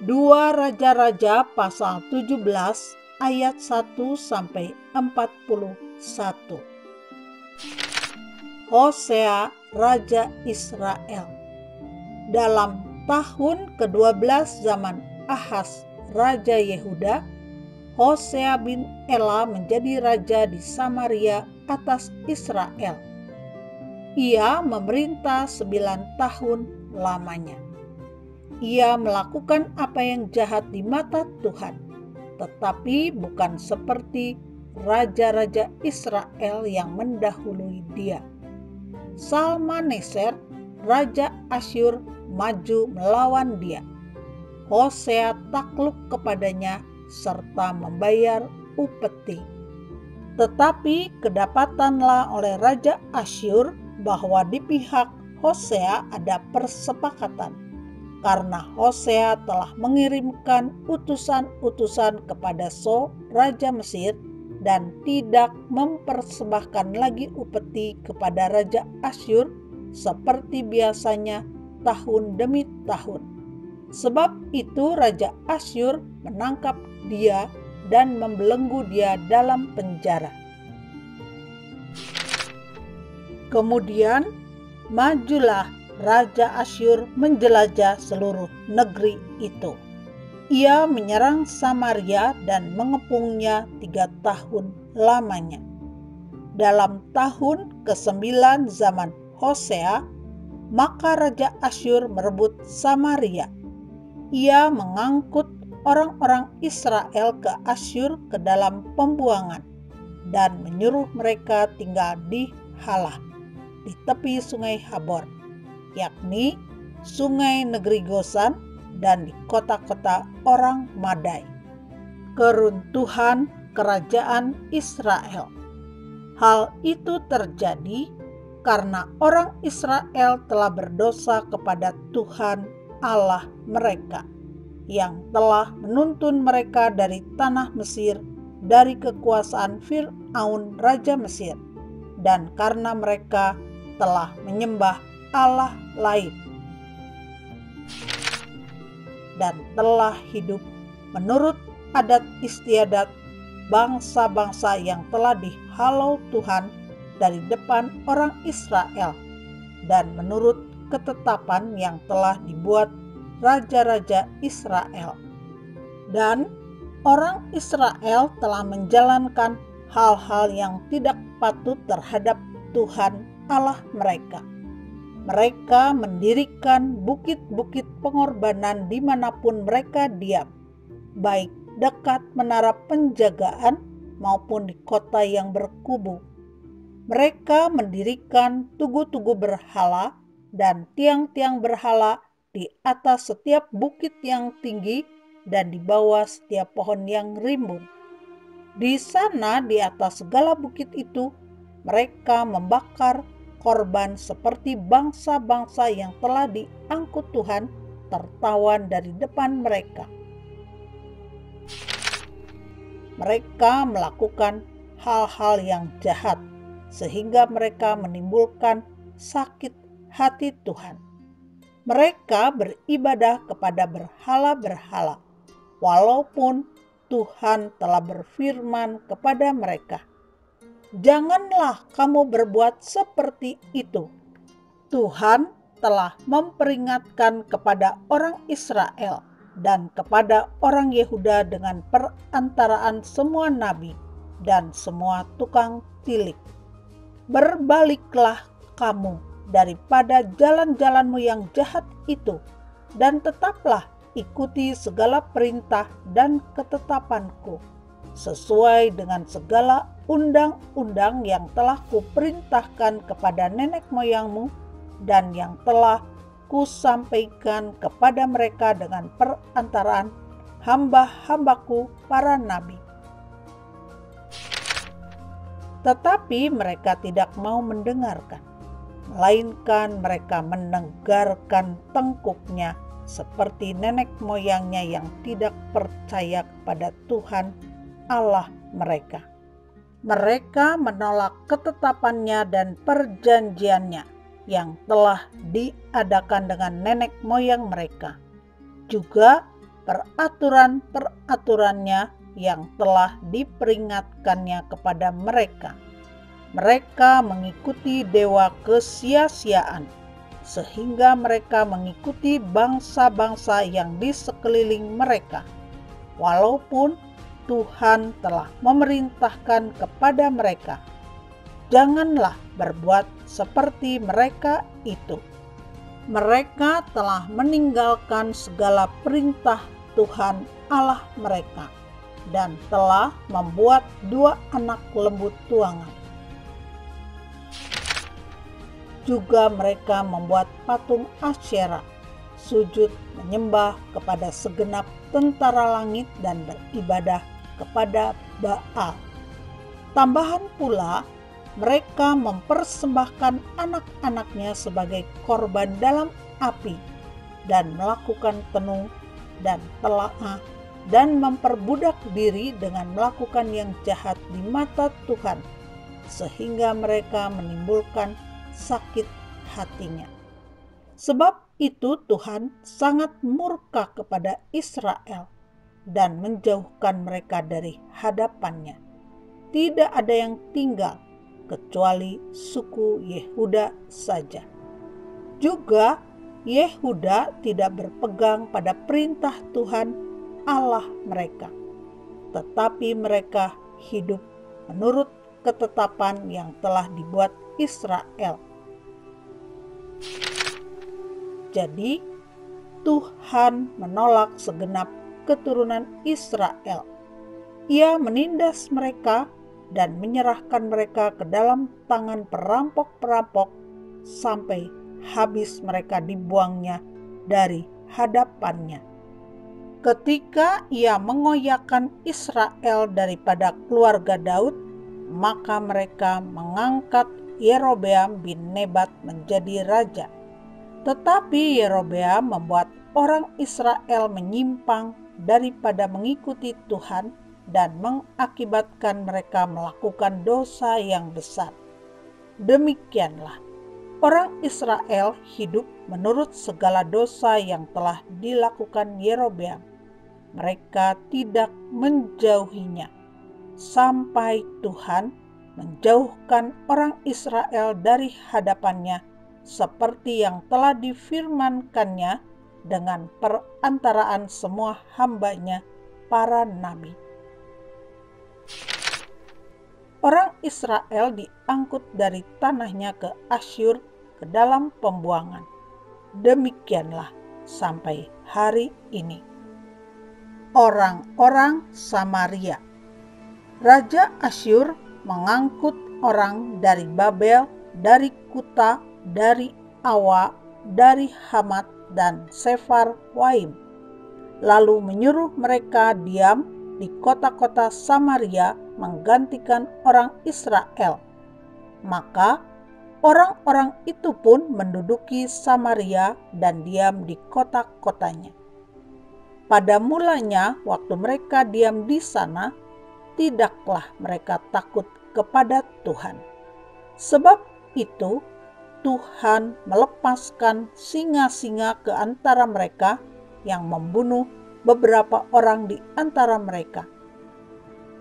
2 Raja-Raja pasal 17 ayat 1-41. Hosea Raja Israel. Dalam tahun ke-12 zaman Ahaz Raja Yehuda, Hosea bin Ela menjadi raja di Samaria atas Israel. Ia memerintah 9 tahun lamanya. Ia melakukan apa yang jahat di mata Tuhan, tetapi bukan seperti raja-raja Israel yang mendahului dia. Salmaneser, Raja Asyur, maju melawan dia. Hosea takluk kepadanya serta membayar upeti. Tetapi kedapatanlah oleh Raja Asyur bahwa di pihak Hosea ada persepakatan, karena Hosea telah mengirimkan utusan-utusan kepada So, Raja Mesir, dan tidak mempersembahkan lagi upeti kepada Raja Asyur seperti biasanya tahun demi tahun. Sebab itu Raja Asyur menangkap dia dan membelenggu dia dalam penjara. Kemudian majulah Raja Asyur menjelajah seluruh negeri itu. Ia menyerang Samaria dan mengepungnya 3 tahun lamanya. Dalam tahun ke-9 zaman Hosea, maka Raja Asyur merebut Samaria. Ia mengangkut orang-orang Israel ke Asyur ke dalam pembuangan dan menyuruh mereka tinggal di Halah, di tepi sungai Habor, yakni sungai negeri Gosan, dan di kota-kota orang Madai. Keruntuhan kerajaan Israel. Hal itu terjadi karena orang Israel telah berdosa kepada Tuhan Allah mereka, yang telah menuntun mereka dari tanah Mesir, dari kekuasaan Fir'aun Raja Mesir, dan karena mereka telah menyembah Allah lain dan telah hidup menurut adat istiadat bangsa-bangsa yang telah dihalau Tuhan dari depan orang Israel, dan menurut ketetapan yang telah dibuat raja-raja Israel. Dan orang Israel telah menjalankan hal-hal yang tidak patut terhadap Tuhan Allah mereka. Mereka mendirikan bukit-bukit pengorbanan dimanapun mereka diam, baik dekat menara penjagaan maupun di kota yang berkubu. Mereka mendirikan tugu-tugu berhala dan tiang-tiang berhala di atas setiap bukit yang tinggi dan di bawah setiap pohon yang rimbun. Di sana, di atas segala bukit itu, mereka membakar korban seperti bangsa-bangsa yang telah diangkut Tuhan tertawan dari depan mereka. Mereka melakukan hal-hal yang jahat sehingga mereka menimbulkan sakit hati Tuhan. Mereka beribadah kepada berhala-berhala, walaupun Tuhan telah berfirman kepada mereka, "Janganlah kamu berbuat seperti itu." Tuhan telah memperingatkan kepada orang Israel dan kepada orang Yehuda dengan perantaraan semua nabi dan semua tukang tilik. "Berbaliklah kamu daripada jalan-jalanmu yang jahat itu, dan tetaplah ikuti segala perintah dan ketetapanku, sesuai dengan segala undang-undang yang telah kuperintahkan kepada nenek moyangmu dan yang telah kusampaikan kepada mereka dengan perantaraan hamba-hambaku para nabi." Tetapi mereka tidak mau mendengarkan, melainkan mereka menegarkan tengkuknya seperti nenek moyangnya yang tidak percaya kepada Tuhan Allah mereka. Mereka menolak ketetapannya dan perjanjiannya yang telah diadakan dengan nenek moyang mereka. Juga peraturan-peraturannya yang telah diperingatkannya kepada mereka. Mereka mengikuti dewa kesia-siaan, sehingga mereka mengikuti bangsa-bangsa yang di sekeliling mereka, walaupun Tuhan telah memerintahkan kepada mereka, "Janganlah berbuat seperti mereka itu." Mereka telah meninggalkan segala perintah Tuhan Allah mereka dan telah membuat 2 anak lembu tuangan. Juga mereka membuat patung Asyera, sujud menyembah kepada segenap tentara langit dan beribadah kepada Baal. Tambahan pula, mereka mempersembahkan anak-anaknya sebagai korban dalam api dan melakukan tenung dan telaah dan memperbudak diri dengan melakukan yang jahat di mata Tuhan, sehingga mereka menimbulkan sakit hatinya. Sebab itu Tuhan sangat murka kepada Israel dan menjauhkan mereka dari hadapannya. Tidak ada yang tinggal kecuali suku Yehuda saja. Juga Yehuda tidak berpegang pada perintah Tuhan Allah mereka, tetapi mereka hidup menurut ketetapan yang telah dibuat Israel. Jadi Tuhan menolak segenap keturunan Israel. Ia menindas mereka dan menyerahkan mereka ke dalam tangan perampok-perampok sampai habis mereka dibuangnya dari hadapannya. Ketika ia mengoyakkan Israel daripada keluarga Daud, maka mereka mengangkat Yerobeam bin Nebat menjadi raja. Tetapi Yerobeam membuat orang Israel menyimpang daripada mengikuti Tuhan dan mengakibatkan mereka melakukan dosa yang besar. Demikianlah, orang Israel hidup menurut segala dosa yang telah dilakukan Yerobeam. Mereka tidak menjauhinya, sampai Tuhan menjauhkan orang Israel dari hadapannya, seperti yang telah difirmankannya dengan perantaraan semua hamba-Nya, para nabi. Orang Israel diangkut dari tanahnya ke Asyur ke dalam pembuangan. Demikianlah sampai hari ini. Orang-orang Samaria. Raja Asyur mengangkut orang dari Babel, dari Kuta, dari Awa, dari Hamat dan Sefar Waim, lalu menyuruh mereka diam di kota-kota Samaria menggantikan orang Israel. Maka orang-orang itu pun menduduki Samaria dan diam di kota-kotanya. Pada mulanya waktu mereka diam di sana, tidaklah mereka takut kepada Tuhan. Sebab itu Tuhan melepaskan singa-singa ke antara mereka yang membunuh beberapa orang di antara mereka.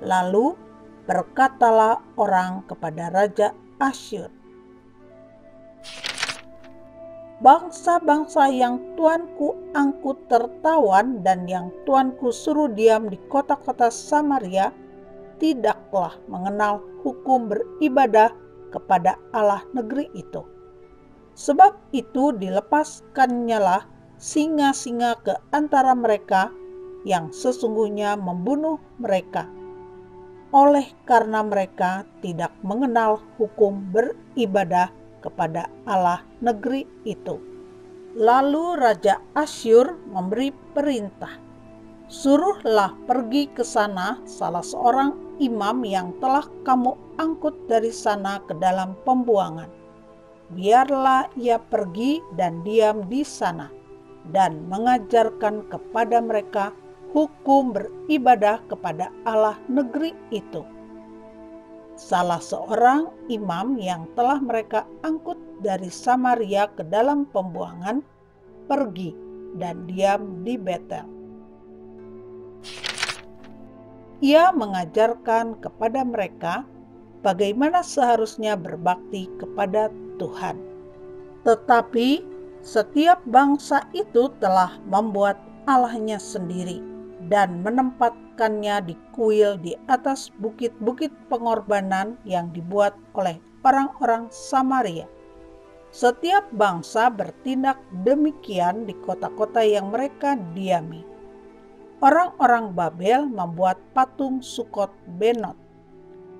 Lalu berkatalah orang kepada Raja Asyur, "Bangsa-bangsa yang tuanku angkut tertawan dan yang tuanku suruh diam di kota-kota Samaria tidaklah mengenal hukum beribadah kepada Allah negeri itu. Sebab itu dilepaskannyalah singa-singa ke antara mereka yang sesungguhnya membunuh mereka, oleh karena mereka tidak mengenal hukum beribadah kepada Allah negeri itu." Lalu Raja Asyur memberi perintah, "Suruhlah pergi ke sana salah seorang imam yang telah kamu angkut dari sana ke dalam pembuangan. Biarlah ia pergi dan diam di sana dan mengajarkan kepada mereka hukum beribadah kepada Allah negeri itu." Salah seorang imam yang telah mereka angkut dari Samaria ke dalam pembuangan pergi dan diam di Betel. Ia mengajarkan kepada mereka bagaimana seharusnya berbakti kepada Tuhan. Tetapi setiap bangsa itu telah membuat Allahnya sendiri dan menempatkannya di kuil di atas bukit-bukit pengorbanan yang dibuat oleh orang-orang Samaria. Setiap bangsa bertindak demikian di kota-kota yang mereka diami. Orang-orang Babel membuat patung Sukot Benot.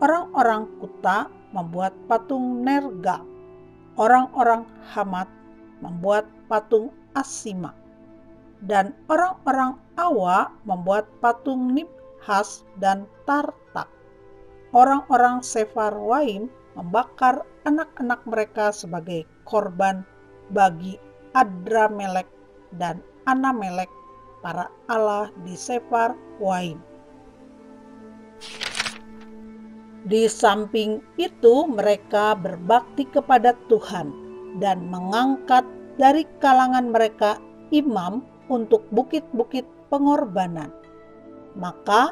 Orang-orang Kuta membuat patung Nergal. Orang-orang Hamat membuat patung Asima. Dan orang-orang Awa membuat patung Nibhas dan Tartak. Orang-orang Sefarwaim membakar anak-anak mereka sebagai korban bagi Adramelek dan Anamelek, para Allah di Sefarwaim. Di samping itu mereka berbakti kepada Tuhan dan mengangkat dari kalangan mereka imam untuk bukit-bukit pengorbanan. Maka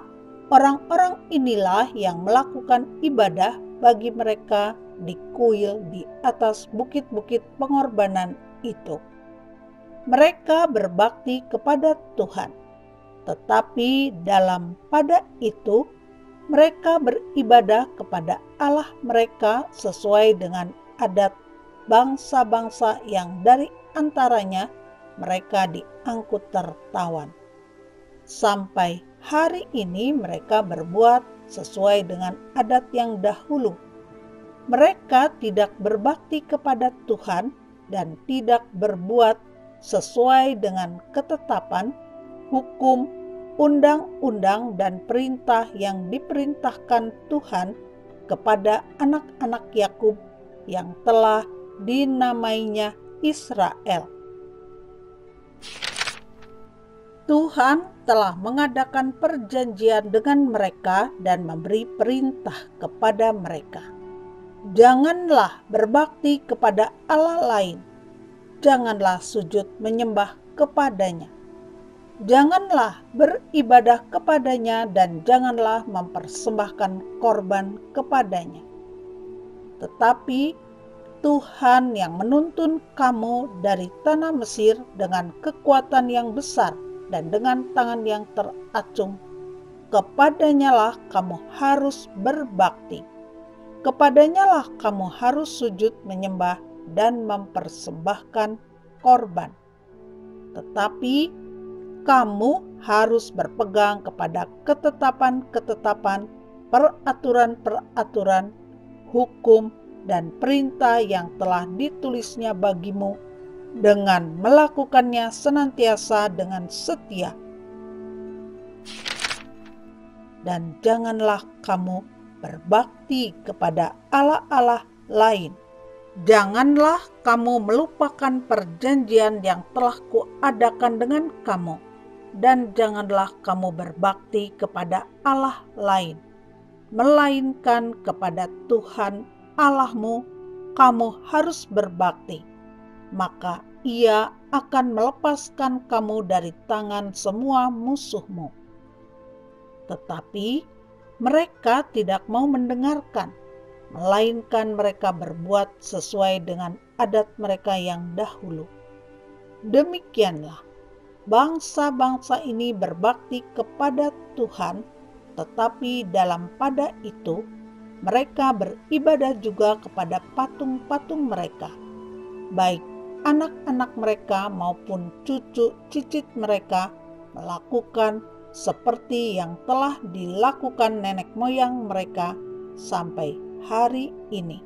orang-orang inilah yang melakukan ibadah bagi mereka di kuil di atas bukit-bukit pengorbanan itu. Mereka berbakti kepada Tuhan, tetapi pada itu mereka beribadah kepada Allah mereka sesuai dengan adat bangsa-bangsa yang dari antaranya mereka diangkut tertawan. Sampai hari ini mereka berbuat sesuai dengan adat yang dahulu. Mereka tidak berbakti kepada Tuhan dan tidak berbuat sesuai dengan ketetapan, hukum, undang-undang dan perintah yang diperintahkan Tuhan kepada anak-anak Yakub yang telah dinamainya Israel. Tuhan telah mengadakan perjanjian dengan mereka dan memberi perintah kepada mereka. Janganlah berbakti kepada Allah lain. Janganlah sujud menyembah kepadanya. Janganlah beribadah kepadanya dan janganlah mempersembahkan korban kepadanya. Tetapi Tuhan yang menuntun kamu dari tanah Mesir dengan kekuatan yang besar dan dengan tangan yang teracung, kepadanyalah kamu harus berbakti. Kepadanyalah kamu harus sujud menyembah dan mempersembahkan korban. Tetapi kamu harus berpegang kepada ketetapan-ketetapan, peraturan-peraturan, hukum, dan perintah yang telah ditulisnya bagimu dengan melakukannya senantiasa dengan setia. Dan janganlah kamu berbakti kepada Allah-Allah lain. Janganlah kamu melupakan perjanjian yang telah kuadakan dengan kamu, dan janganlah kamu berbakti kepada Allah lain, melainkan kepada Tuhan Allahmu kamu harus berbakti. Maka Ia akan melepaskan kamu dari tangan semua musuhmu. Tetapi mereka tidak mau mendengarkan, melainkan mereka berbuat sesuai dengan adat mereka yang dahulu. Demikianlah bangsa-bangsa ini berbakti kepada Tuhan, tetapi pada itu mereka beribadah juga kepada patung-patung mereka, baik anak-anak mereka maupun cucu cicit mereka melakukan seperti yang telah dilakukan nenek moyang mereka sampai hari ini.